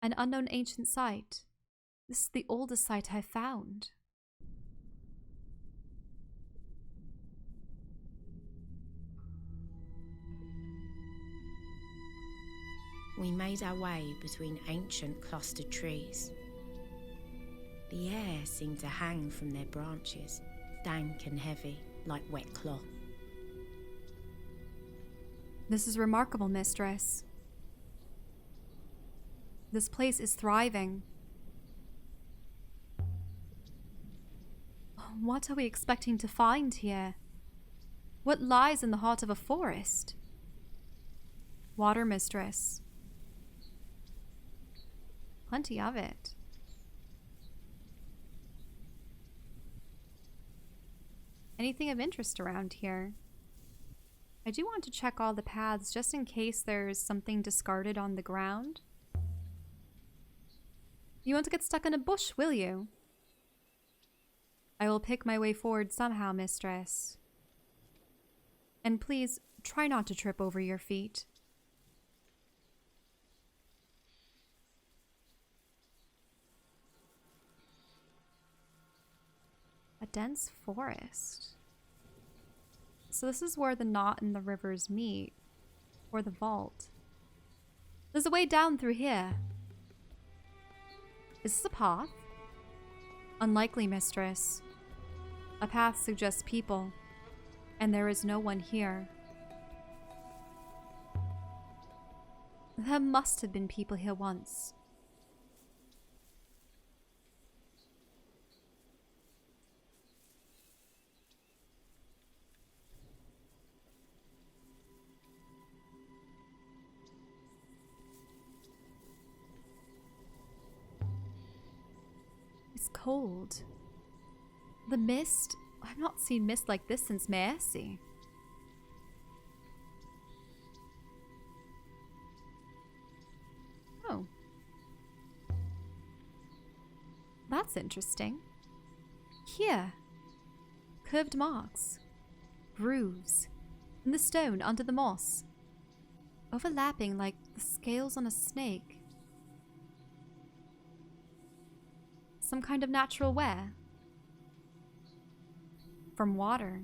An unknown ancient site. This is the oldest site I've found. We made our way between ancient clustered trees. The air seemed to hang from their branches, dank and heavy, like wet cloth. This is remarkable, mistress. This place is thriving. What are we expecting to find here? What lies in the heart of a forest? Water, mistress. Plenty of it. Anything of interest around here? I do want to check all the paths just in case there's something discarded on the ground. You won't get stuck in a bush, will you? I will pick my way forward somehow, mistress. And please, try not to trip over your feet. A dense forest. So this is where the knot and the rivers meet. Or the vault. There's a way down through here. Is this a path? Unlikely, mistress. A path suggests people, and there is no one here. There must have been people here once. It's cold. The mist? I've not seen mist like this since Mercy. Oh. That's interesting. Here. Curved marks. Grooves. In the stone under the moss. Overlapping like the scales on a snake. Some kind of natural wear. From water.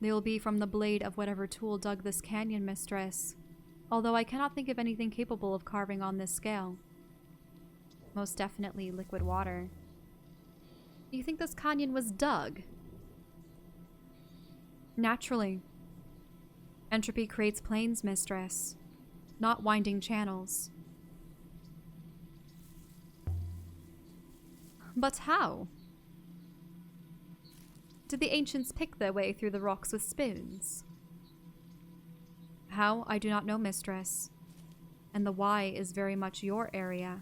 They will be from the blade of whatever tool dug this canyon, mistress. Although I cannot think of anything capable of carving on this scale. Most definitely liquid water. You think this canyon was dug? Naturally. Entropy creates plains, mistress. Not winding channels. But how? Did the ancients pick their way through the rocks with spoons? How, I do not know, mistress. And the why is very much your area.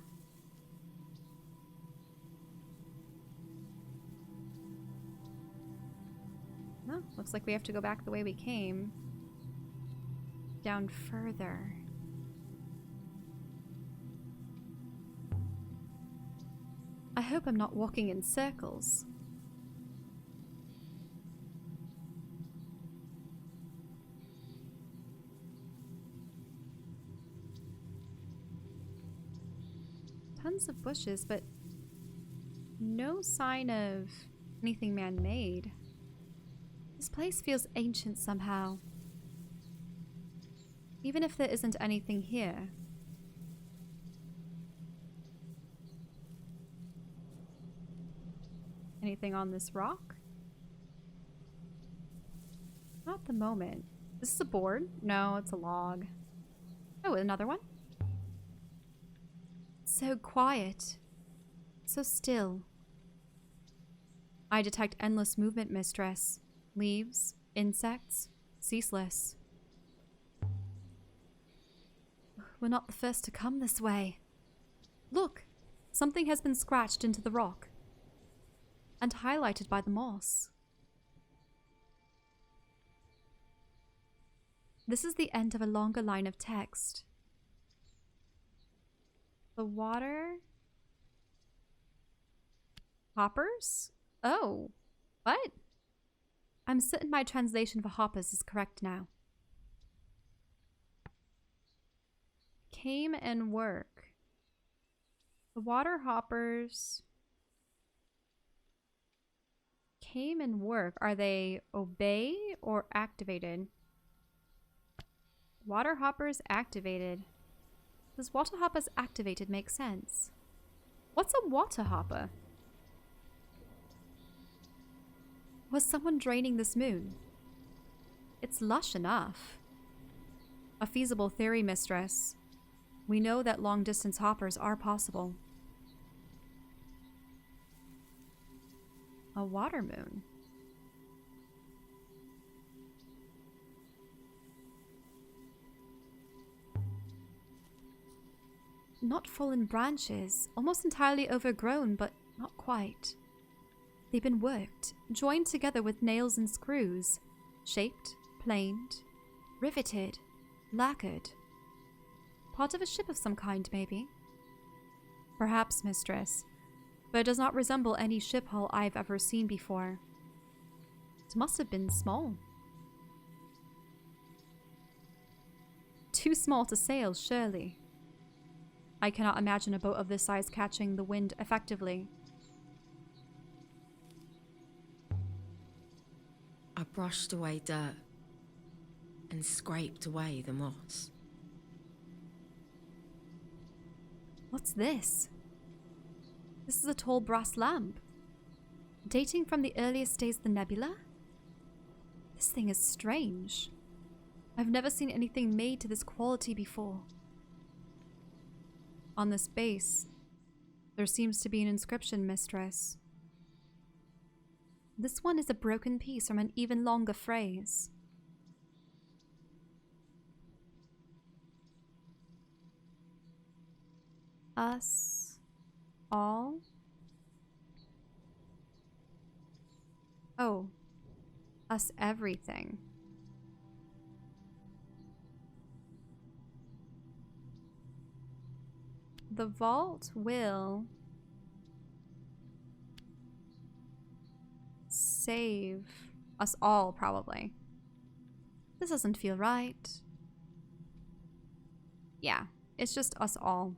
No, looks like we have to go back the way we came. Down further. I hope I'm not walking in circles. Tons of bushes, but no sign of anything man-made. This place feels ancient somehow. Even if there isn't anything here. Anything on this rock? Not at the moment. This is a board? No, it's a log. Oh, another one? So quiet. So still. I detect endless movement, mistress. Leaves, insects, ceaseless. We're not the first to come this way. Look! Something has been scratched into the rock. And highlighted by the moss. This is the end of a longer line of text. The water... Hoppers? Oh. What? I'm certain my translation for hoppers is correct now. Came and work. The water hoppers came and work. Are they obey or activated? Water hoppers activated. Does water hoppers activated make sense? What's a water hopper? Was someone draining this moon? It's lush enough. A feasible theory, mistress. We know that long-distance hoppers are possible. A water moon. Not fallen branches, almost entirely overgrown, but not quite. They've been worked, joined together with nails and screws, shaped, planed, riveted, lacquered. Part of a ship of some kind, maybe. Perhaps, mistress, but it does not resemble any ship hull I've ever seen before. It must have been small. Too small to sail, surely. I cannot imagine a boat of this size catching the wind effectively. I brushed away dirt and scraped away the moss. What's this? This is a tall brass lamp. Dating from the earliest days of the Nebula? This thing is strange. I've never seen anything made to this quality before. On this base, there seems to be an inscription, mistress. This one is a broken piece from an even longer phrase. Us all? Oh, us everything. The vault will save us all, probably. This doesn't feel right. Yeah, it's just us all.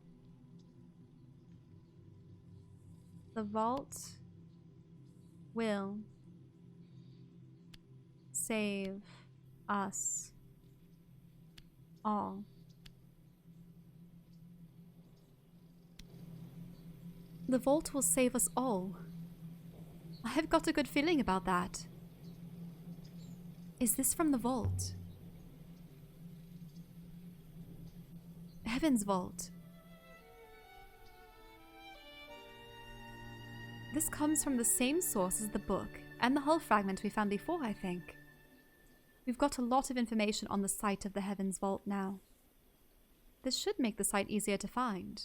The vault will save us all. The vault will save us all. I have got a good feeling about that. Is this from the vault? Heaven's vault. This comes from the same source as the book and the hull fragment we found before, I think. We've got a lot of information on the site of the Heaven's Vault now. This should make the site easier to find.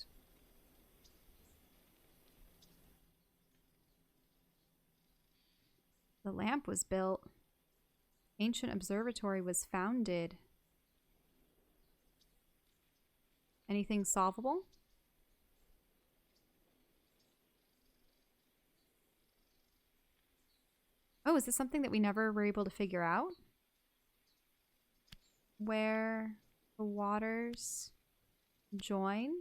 The lamp was built. Ancient observatory was founded. Anything solvable? Oh, is this something that we never were able to figure out? Where the waters join?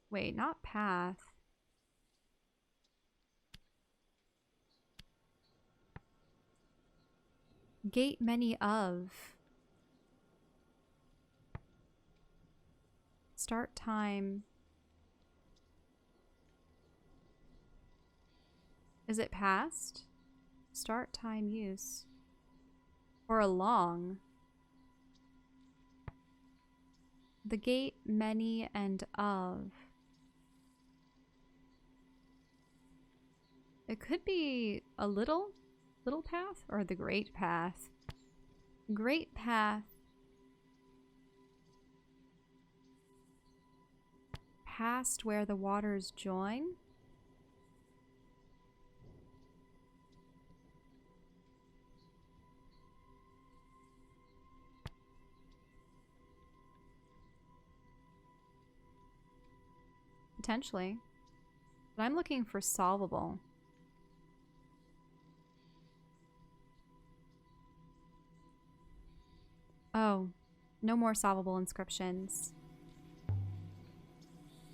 Wait, not path. Gate many of. Start time. Is it past? Start time use. Or along. The gate many and of. It could be a little path or the great path. Great path. Past where the waters join. Potentially. But I'm looking for solvable. Oh, No more solvable inscriptions.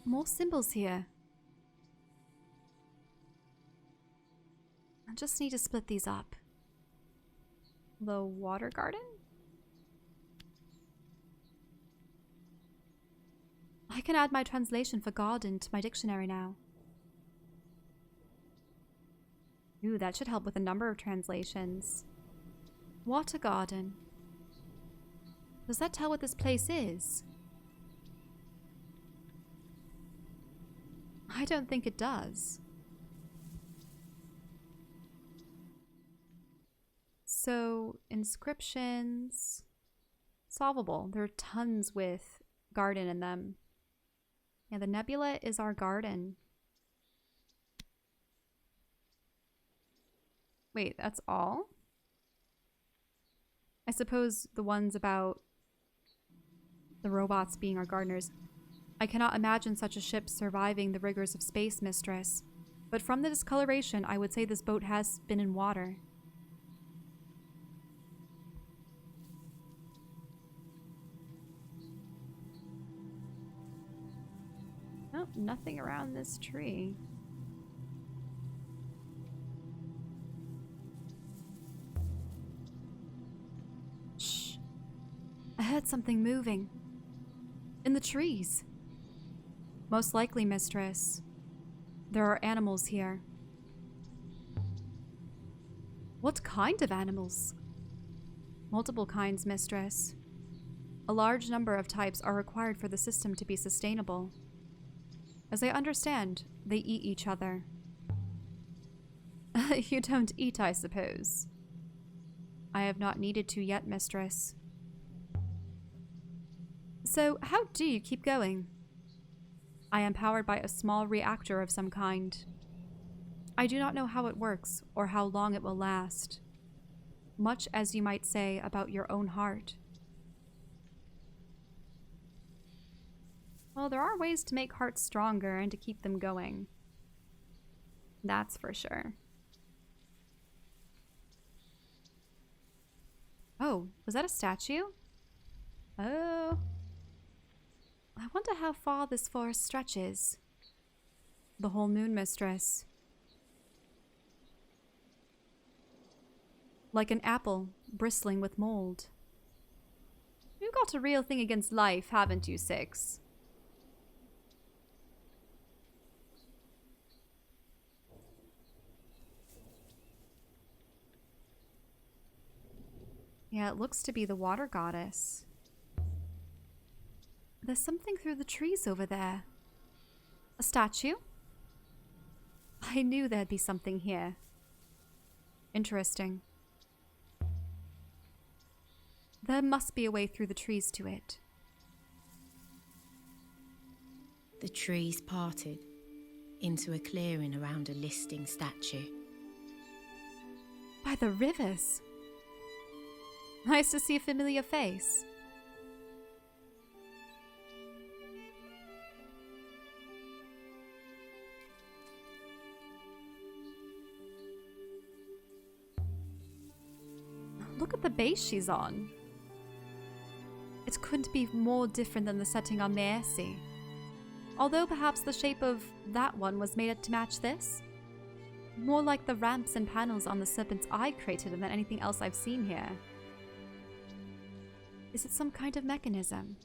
More symbols here. I just need to split these up. The water garden? I can add my translation for garden to my dictionary now. Ooh, that should help with a number of translations. Water garden. Does that tell what this place is? I don't think it does. So, inscriptions. Solvable. There are tons with garden in them. Yeah, the Nebula is our garden. Wait, that's all? I suppose the ones about the robots being our gardeners. I cannot imagine such a ship surviving the rigors of space, mistress. But from the discoloration, I would say this boat has been in water. Oh, nothing around this tree. Shh. I heard something moving. In the trees. Most likely, mistress. There are animals here. What kind of animals? Multiple kinds, mistress. A large number of types are required for the system to be sustainable. As I understand, they eat each other. You don't eat, I suppose. I have not needed to yet, mistress. So, how do you keep going? I am powered by a small reactor of some kind. I do not know how it works or how long it will last. Much as you might say about your own heart. Well, there are ways to make hearts stronger and to keep them going. That's for sure. Oh, was that a statue? Oh. I wonder how far this forest stretches. The whole moon, mistress. Like an apple bristling with mold. You've got a real thing against life, haven't you, Six? Yeah, it looks to be the water goddess. There's something through the trees over there. A statue? I knew there'd be something here. Interesting. There must be a way through the trees to it. The trees parted into a clearing around a listing statue. By the rivers. Nice to see a familiar face. Look at the base she's on. It couldn't be more different than the setting on Maersi. Although perhaps the shape of that one was made to match this. More like the ramps and panels on the Serpent's Eye created than anything else I've seen here. Is it some kind of mechanism?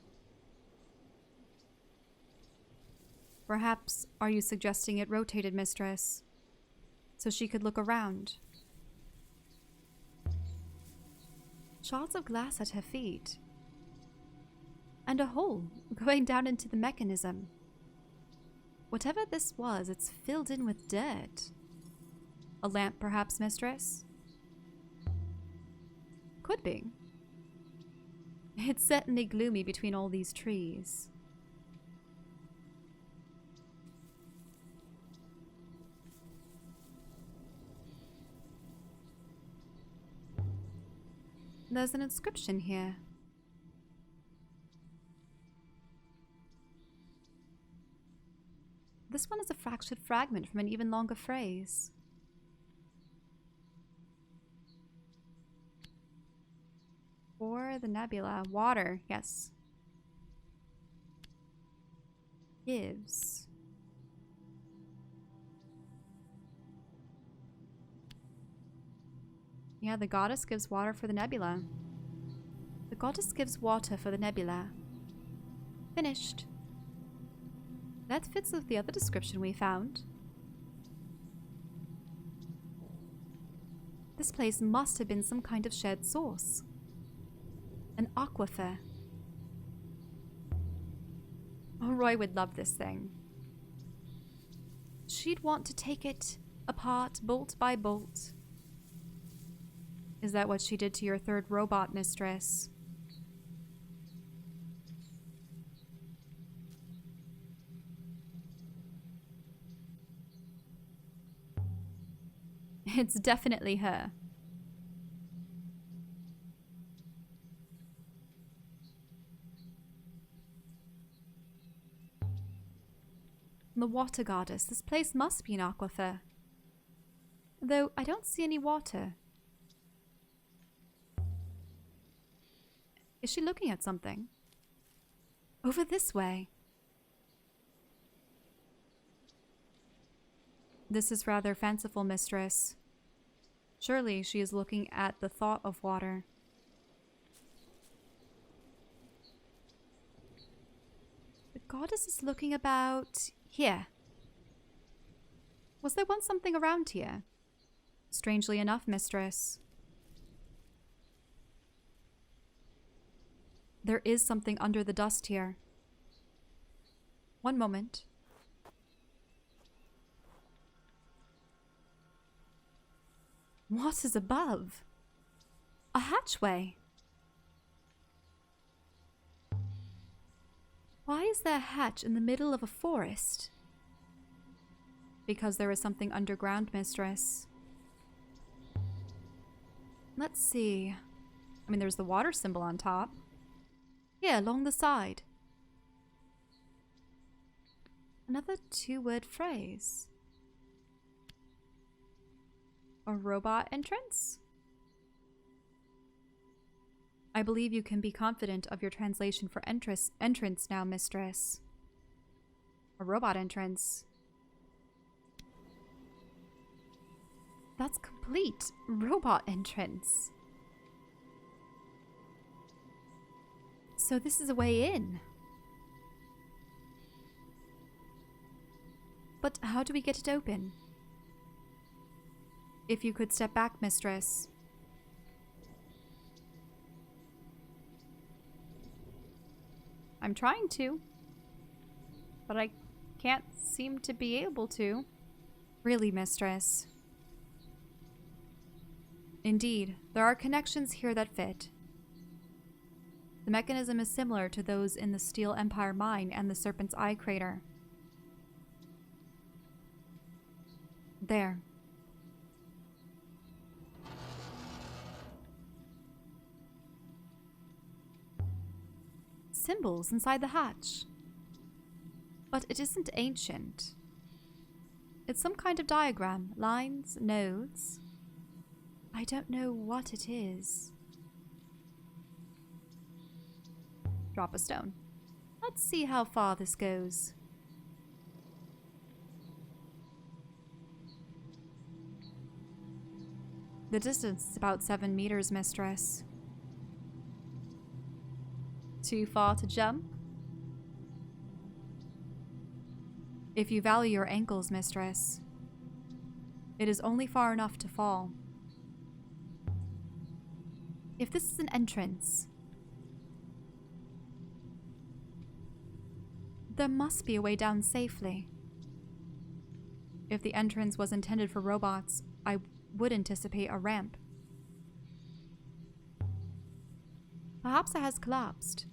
Perhaps, are you suggesting it rotated, mistress? So she could look around? Shards of glass at her feet. And a hole going down into the mechanism. Whatever this was, it's filled in with dirt. A lamp, perhaps, mistress? Could be. It's certainly gloomy between all these trees. There's an inscription here. This one is a fractured fragment from an even longer phrase. For the nebula. Water, yes. Gives. Yeah, the goddess gives water for the nebula. The goddess gives water for the nebula. Finished. That fits with the other description we found. This place must have been some kind of shared source. An aquifer. Oh, Roy would love this thing. She'd want to take it apart, bolt by bolt. Is that what she did to your third robot mistress? It's definitely her. The water goddess. This place must be an aquifer. Though I don't see any water. Is she looking at something? Over this way. This is rather fanciful, mistress. Surely she is looking at the thought of water. The goddess is looking about here. Was there once something around here? Strangely enough, mistress. There is something under the dust here. One moment. What is above? A hatchway. Why is there a hatch in the middle of a forest? Because there is something underground, mistress. Let's see. I mean, there's the water symbol on top. Here, along the side. Another two-word phrase. A robot entrance? I believe you can be confident of your translation for entrance now, mistress. A robot entrance. That's complete. Robot entrance. So this is a way in. But how do we get it open? If you could step back, mistress. I'm trying to, but I can't seem to be able to. Really, mistress. Indeed, there are connections here that fit. The mechanism is similar to those in the Steel Empire mine and the Serpent's Eye crater. There. Symbols inside the hatch. But it isn't ancient. It's some kind of diagram. Lines, nodes. I don't know what it is. Drop a stone. Let's see how far this goes. The distance is about 7 meters, mistress. Too far to jump? If you value your ankles, mistress, it is only far enough to fall. If this is an entrance, there must be a way down safely. If the entrance was intended for robots, I would anticipate a ramp. Perhaps it has collapsed.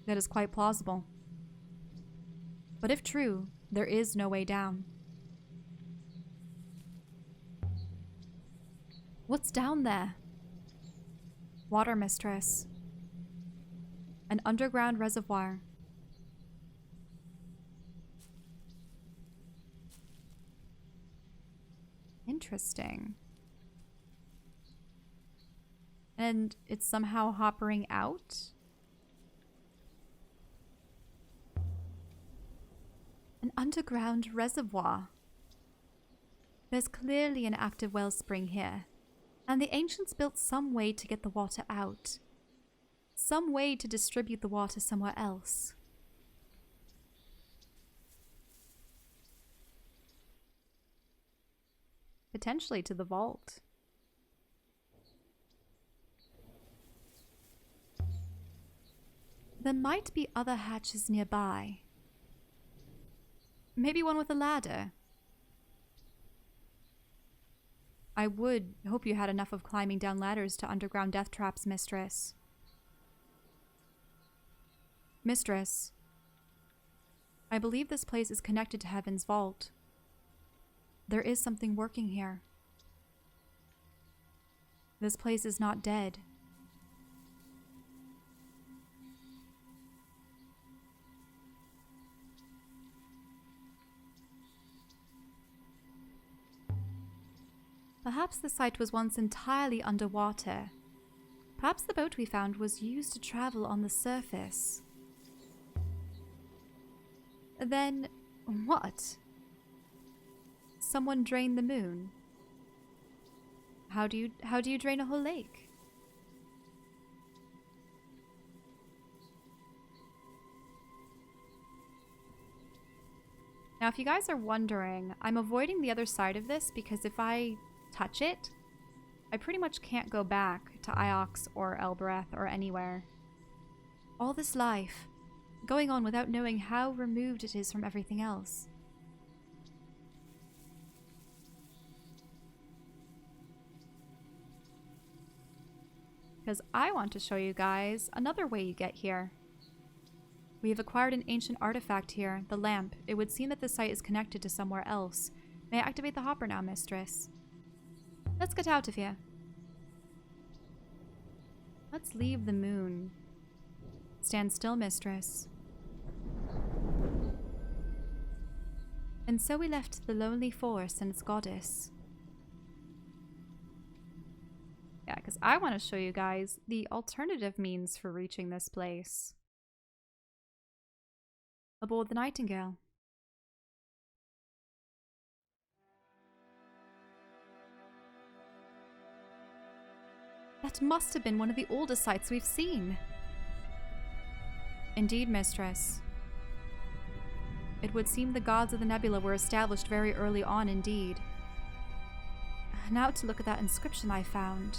That is quite plausible. But if true, there is no way down. What's down there? Water, mistress. An underground reservoir. Interesting. And it's somehow hoppering out? An underground reservoir. There's clearly an active wellspring here, and the ancients built some way to get the water out. Some way to distribute the water somewhere else. Potentially to the vault. There might be other hatches nearby. Maybe one with a ladder. I would hope you had enough of climbing down ladders to underground death traps, Mistress. Mistress, I believe this place is connected to Heaven's vault. There is something working here. This place is not dead. Perhaps the site was once entirely underwater. Perhaps the boat we found was used to travel on the surface. Then, what? Someone drained the moon? How do you drain a whole lake? Now, if you guys are wondering, I'm avoiding the other side of this because if I touch it, I pretty much can't go back to Iox or Elbereth or anywhere. All this life, going on without knowing how removed it is from everything else. Because I want to show you guys another way you get here. We have acquired an ancient artifact here, the lamp. It would seem that the site is connected to somewhere else. May I activate the hopper now, Mistress? Let's get out of here. Let's leave the moon. Stand still, Mistress. And so we left the lonely forest and its goddess. Yeah, because I want to show you guys the alternative means for reaching this place. Aboard the Nightingale. That must have been one of the oldest sites we've seen. Indeed, Mistress. It would seem the gods of the Nebula were established very early on indeed. Now to look at that inscription I found.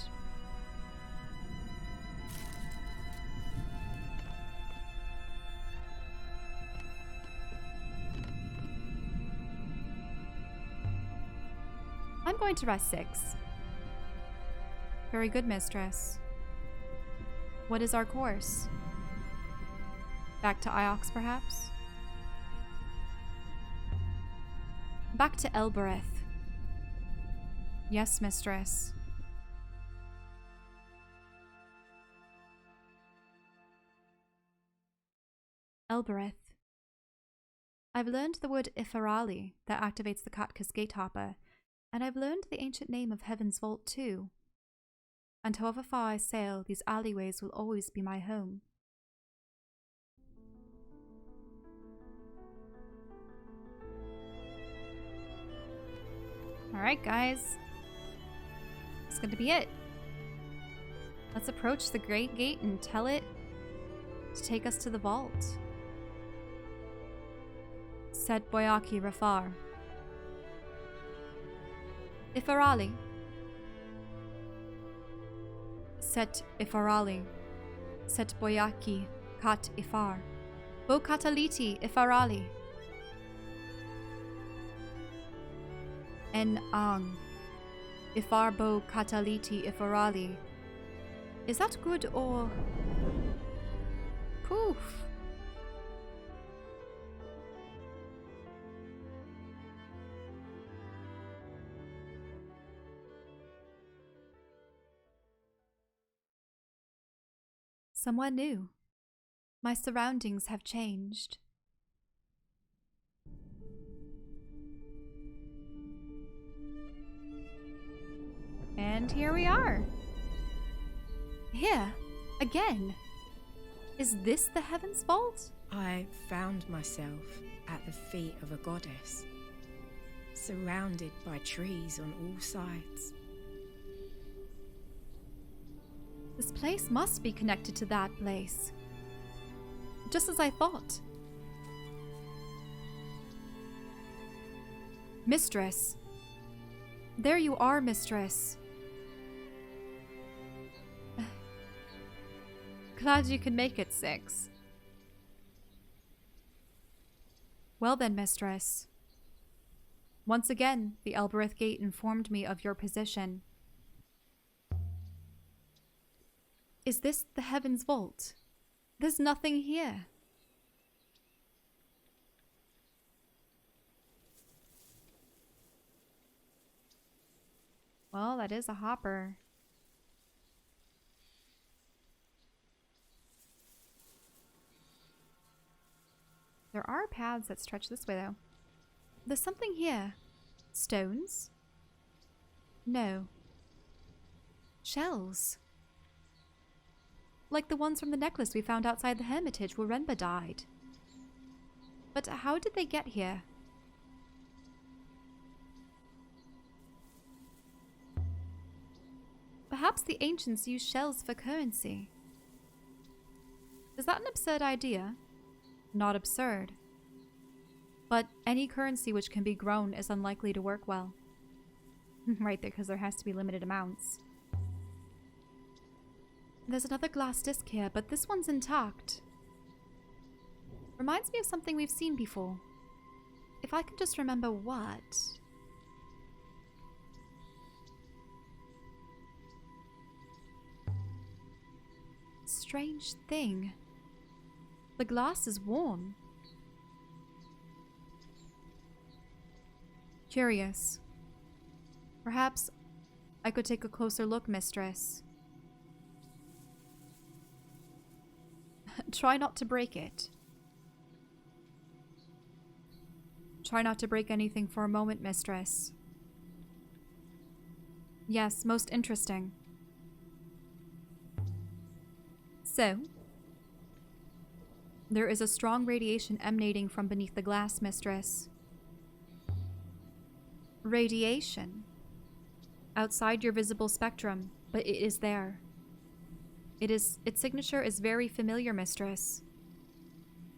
I'm going to rest 6. Very good, Mistress. What is our course? Back to Iox, perhaps? Back to Elbereth. Yes, Mistress. Elbereth. I've learned the word Ifarali that activates the Katka's gate hopper, and I've learned the ancient name of Heaven's Vault too. And however far I sail, these alleyways will always be my home. Alright guys, that's going to be it. Let's approach the Great Gate and tell it to take us to the vault. Said Boyaki Rafar. Ifarali. Set Ifarali. Set Boyaki Kat Ifar. Bo Kataliti Ifarali. En Ang. Ifar Bo Kataliti Ifarali. Is that good or... Poof. Somewhere new. My surroundings have changed. And here we are. Here, again. Is this the Heaven's Vault? I found myself at the feet of a goddess, surrounded by trees on all sides. This place must be connected to that place. Just as I thought. Mistress. There you are, Mistress. Glad you can make it, 6. Well then, Mistress. Once again, the Elbereth Gate informed me of your position. Is this the Heaven's Vault? There's nothing here. Well, that is a hopper. There are paths that stretch this way, though. There's something here. Stones? No. Shells. Like the ones from the necklace we found outside the hermitage where Renba died. But how did they get here? Perhaps the ancients used shells for currency. Is that an absurd idea? Not absurd. But any currency which can be grown is unlikely to work well. Right there, because there has to be limited amounts. There's another glass disc here, but this one's intact. Reminds me of something we've seen before. If I can just remember what... Strange thing. The glass is warm. Curious. Perhaps I could take a closer look, Mistress. Try not to break it. Try not to break anything for a moment, Mistress. Yes, most interesting. So, there is a strong radiation emanating from beneath the glass, Mistress. Radiation. Outside your visible spectrum, but it is there. Its signature is very familiar, Mistress.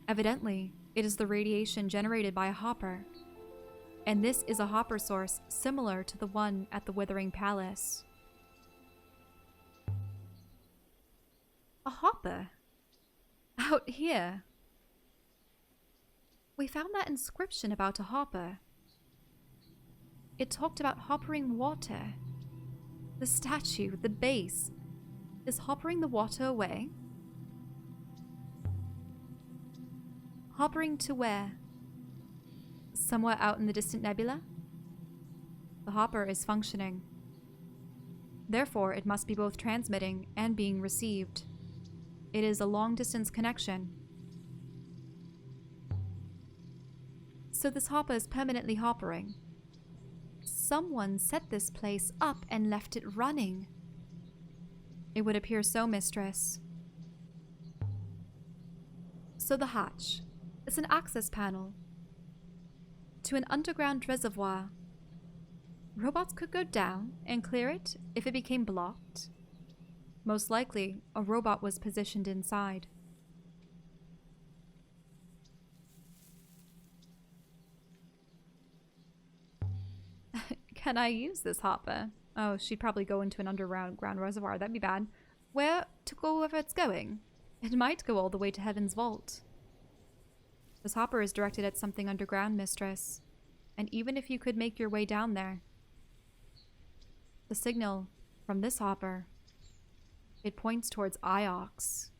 Evidently, it is the radiation generated by a hopper. And this is a hopper source similar to the one at the Withering Palace. A hopper? Out here? We found that inscription about a hopper. It talked about hoppering water. The statue, the base, is hoppering the water away. Hoppering to where? Somewhere out in the distant nebula? The hopper is functioning. Therefore, it must be both transmitting and being received. It is a long-distance connection. So this hopper is permanently hoppering. Someone set this place up and left it running. It would appear so, Mistress. So the hatch is an access panel to an underground reservoir. Robots could go down and clear it if it became blocked. Most likely, a robot was positioned inside. Can I use this hopper? Oh, she'd probably go into an underground reservoir. That'd be bad. Where to go wherever it's going? It might go all the way to Heaven's Vault. This hopper is directed at something underground, Mistress. And even if you could make your way down there, the signal from this hopper, it points towards Iox.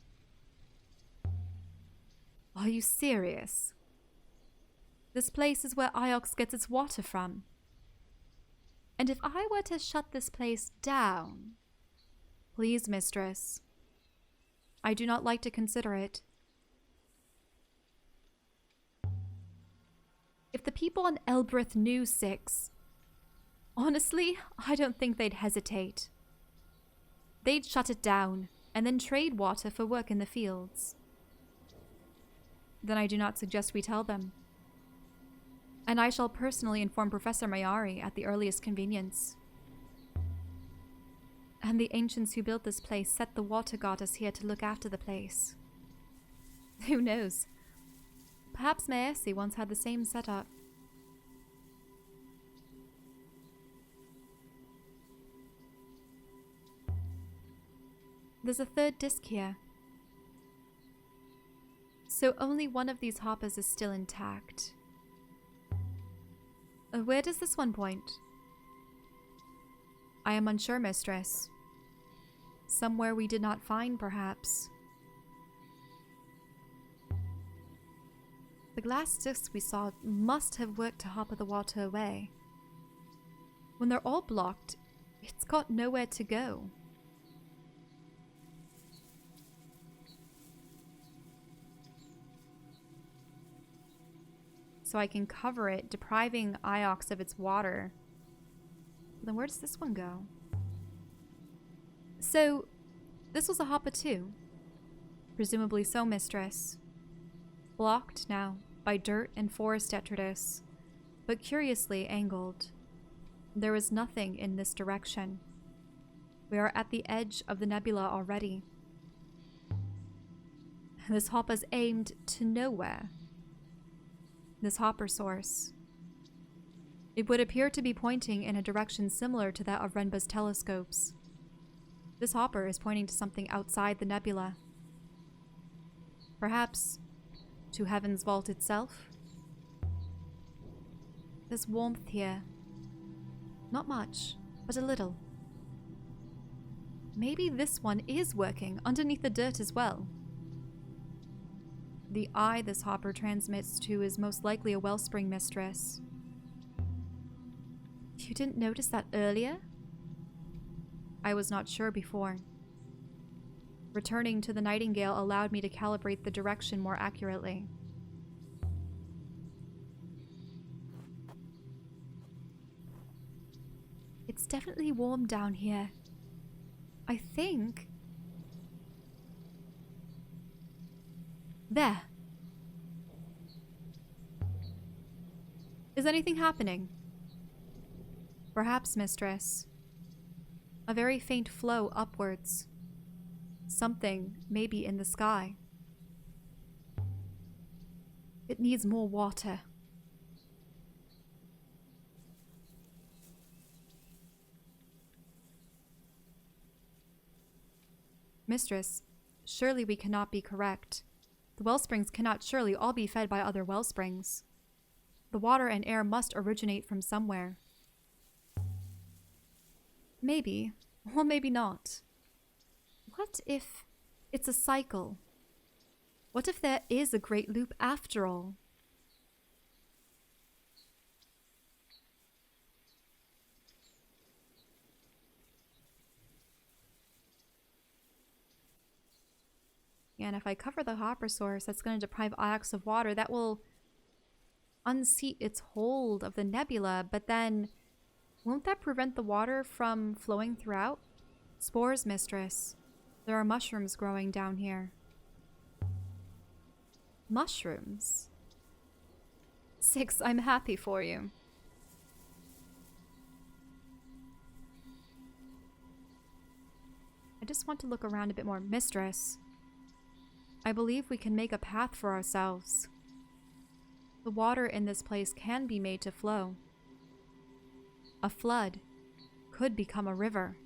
Are you serious? This place is where Iox gets its water from. And if I were to shut this place down... Please, Mistress. I do not like to consider it. If the people on Elbereth knew 6, honestly, I don't think they'd hesitate. They'd shut it down and then trade water for work in the fields. Then I do not suggest we tell them. And I shall personally inform Professor Mayari at the earliest convenience. And the ancients who built this place set the water goddess here to look after the place. Who knows? Perhaps Maesi once had the same setup. There's a third disc here. So only one of these hoppers is still intact. Where does this one point? I am unsure, mistress. Somewhere we did not find, perhaps. The glass discs we saw must have worked to hopper the water away. When they're all blocked, it's got nowhere to go. So I can cover it, depriving Iox of its water. Then where does this one go? So, this was a hopper too. Presumably so, mistress. Blocked now by dirt and forest detritus, but curiously angled. There is nothing in this direction. We are at the edge of the nebula already. This hopper's aimed to nowhere. This hopper source. It would appear to be pointing in a direction similar to that of Renba's telescopes. This hopper is pointing to something outside the nebula. Perhaps to Heaven's Vault itself? There's warmth here. Not much, but a little. Maybe this one is working underneath the dirt as well. The eye this hopper transmits to is most likely a wellspring, mistress. You didn't notice that earlier? I was not sure before. Returning to the Nightingale allowed me to calibrate the direction more accurately. It's definitely warm down here. I think... There. Is anything happening? Perhaps, mistress. A very faint flow upwards. Something may be in the sky. It needs more water. Mistress, surely we cannot be correct. The wellsprings cannot surely all be fed by other wellsprings. The water and air must originate from somewhere. Maybe, or maybe not. What if it's a cycle? What if there is a great loop after all? And if I cover the hopper source that's going to deprive Iox of water, that will unseat its hold of the nebula, but then won't that prevent the water from flowing throughout? Spores, mistress. There are mushrooms growing down here. Mushrooms? 6, I'm happy for you. I just want to look around a bit more. Mistress, I believe we can make a path for ourselves. The water in this place can be made to flow. A flood could become a river.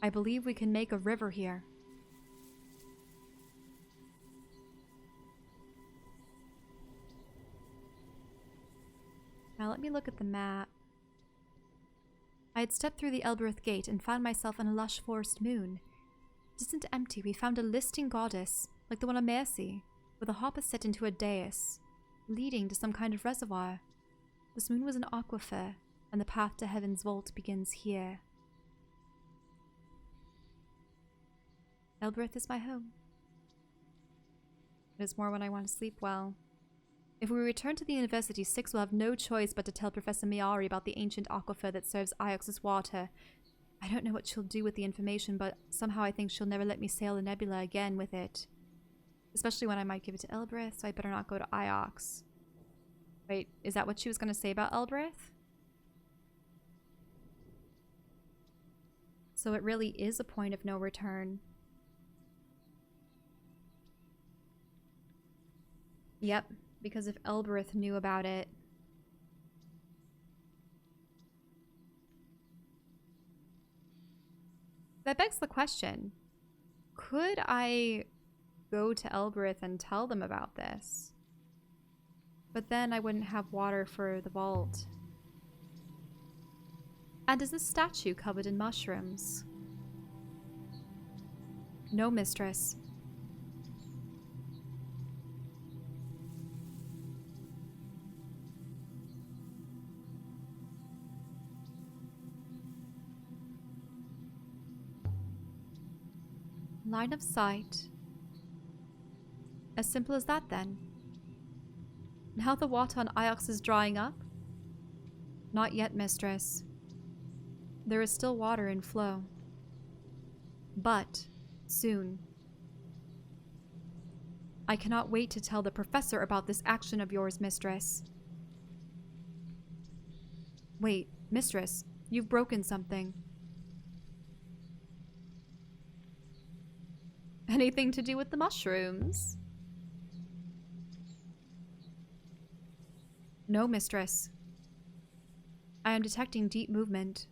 I believe we can make a river here. Now let me look at the map. I had stepped through the Elbereth Gate and found myself on a lush forest moon. Distant empty, we found a listing goddess, like the one on Maesi, with a hopper set into a dais, leading to some kind of reservoir. This moon was an aquifer, and the path to Heaven's Vault begins here. Elbereth is my home. It is more when I want to sleep well. If we return to the university, 6 will have no choice but to tell Professor Mayari about the ancient aquifer that serves Iox's water. I don't know what she'll do with the information, but somehow I think she'll never let me sail the Nebula again with it. Especially when I might give it to Elbreth, so I better not go to Iox. Wait, is that what she was going to say about Elbreth? So it really is a point of no return. Yep, because if Elbreth knew about it... That begs the question. Could I go to Elbreth and tell them about this? But then I wouldn't have water for the vault. And is this statue covered in mushrooms? No, mistress. Line of sight. As simple as that, then. Now the water on Iox is drying up? Not yet, mistress. There is still water in flow. But soon. I cannot wait to tell the professor about this action of yours, mistress. Wait, mistress, you've broken something. Anything to do with the mushrooms? No, mistress. I am detecting deep movement.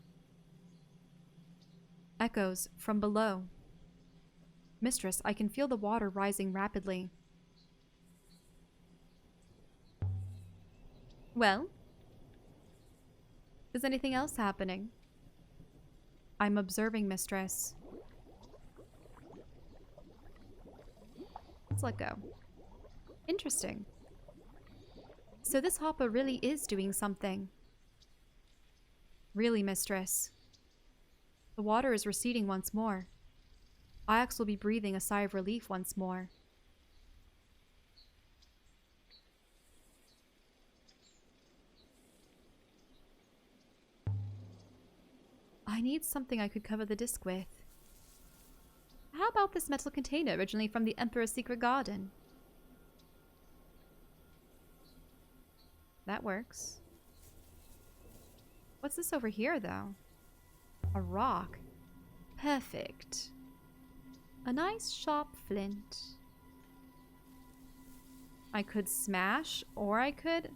Echoes from below. Mistress, I can feel the water rising rapidly. Well? Is anything else happening? I'm observing, mistress. Let's let go. Interesting. So this hopper really is doing something. Really, mistress. The water is receding once more. Iox will be breathing a sigh of relief once more. I need something I could cover the disc with. How about this metal container originally from the Emperor's Secret Garden? That works. What's this over here, though? A rock. Perfect. A nice sharp flint. I could smash, or I could...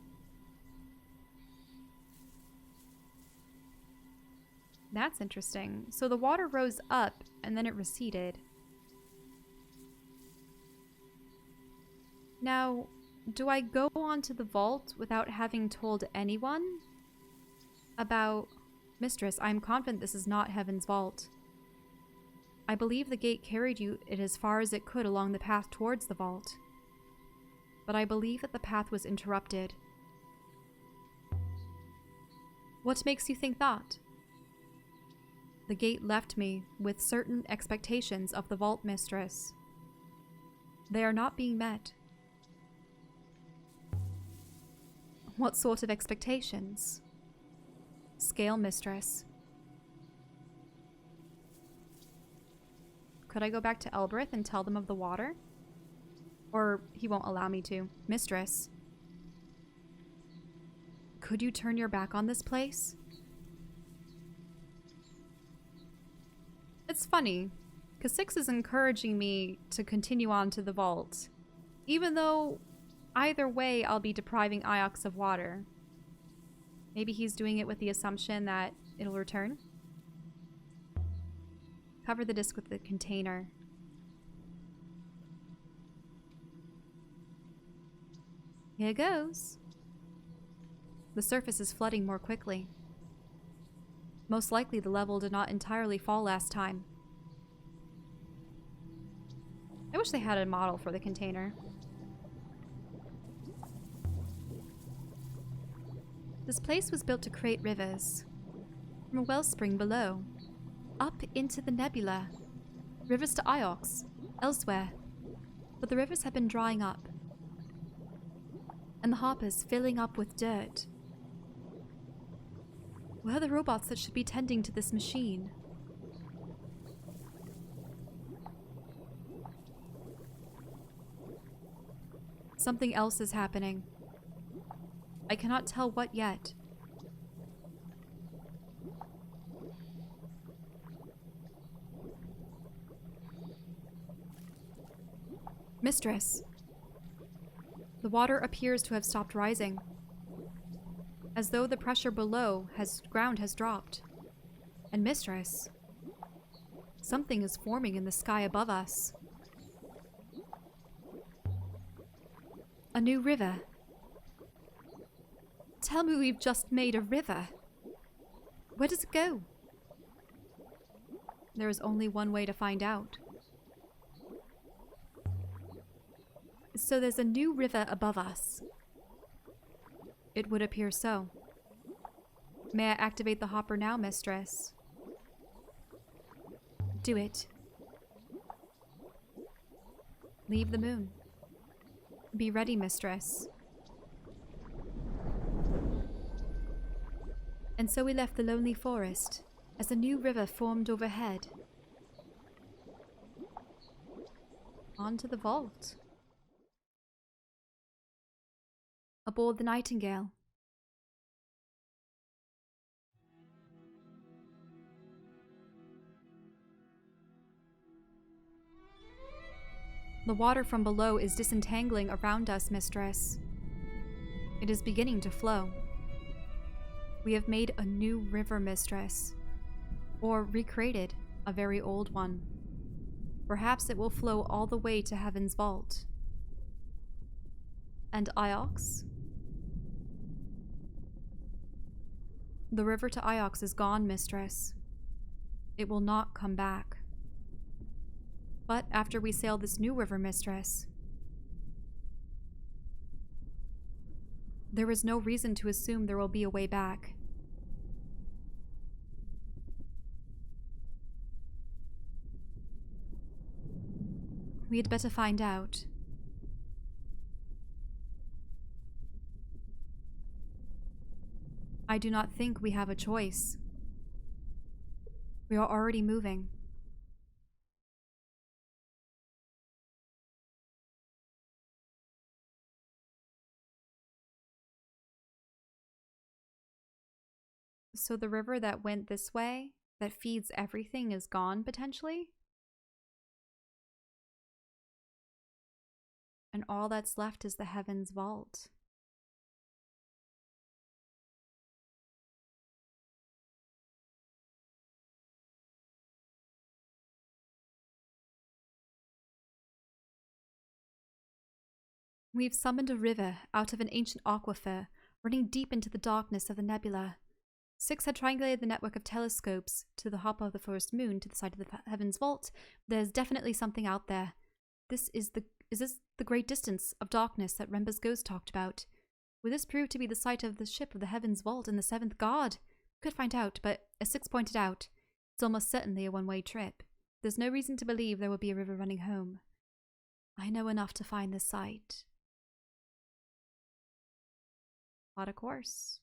That's interesting. So the water rose up, and then it receded. Now, do I go onto the vault without having told anyone about... Mistress, I am confident this is not Heaven's Vault. I believe the gate carried it as far as it could along the path towards the vault. But I believe that the path was interrupted. What makes you think that? The gate left me with certain expectations of the vault, mistress. They are not being met. What sort of expectations? Scale, mistress. Could I go back to Elbreth and tell them of the water? Or he won't allow me to. Mistress. Could you turn your back on this place? It's funny, because Six is encouraging me to continue on to the vault, even though either way I'll be depriving Iox of water. Maybe he's doing it with the assumption that it'll return. Cover the disc with the container. Here goes. The surface is flooding more quickly. Most likely the level did not entirely fall last time. I wish they had a model for the container. This place was built to create rivers. From a wellspring below, up into the Nebula. Rivers to Iox, elsewhere. But the rivers have been drying up. And the hoppers filling up with dirt. Where are the robots that should be tending to this machine? Something else is happening. I cannot tell what yet. Mistress. The water appears to have stopped rising, as though the pressure below ground has dropped. And Mistress, something is forming in the sky above us. A new river. Tell me we've just made a river. Where does it go? There is only one way to find out. So there's a new river above us. It would appear so. May I activate the hopper now, Mistress? Do it. Leave the moon. Be ready, Mistress. And so we left the lonely forest as a new river formed overhead. On to the vault. Aboard the Nightingale. The water from below is disentangling around us, Mistress. It is beginning to flow. We have made a new river, Mistress. Or recreated a very old one. Perhaps it will flow all the way to Heaven's Vault. And Iox? The river to Iox is gone, Mistress. It will not come back. But after we sail this new river, Mistress, there is no reason to assume there will be a way back. We had better find out. I do not think we have a choice. We are already moving. So the river that went this way, that feeds everything, is gone, potentially? And all that's left is the Heaven's Vault. We've summoned a river out of an ancient aquifer, running deep into the darkness of the Nebula. Six had triangulated the network of telescopes to the hop of the first moon to the side of the Heaven's Vault. There's definitely something out there. Is this the great distance of darkness that Remba's ghost talked about? Would this prove to be the site of the ship of the Heaven's Vault and the seventh god? Could find out, but as Six pointed out, it's almost certainly a one-way trip. There's no reason to believe there will be a river running home. I know enough to find this site. Plot a course.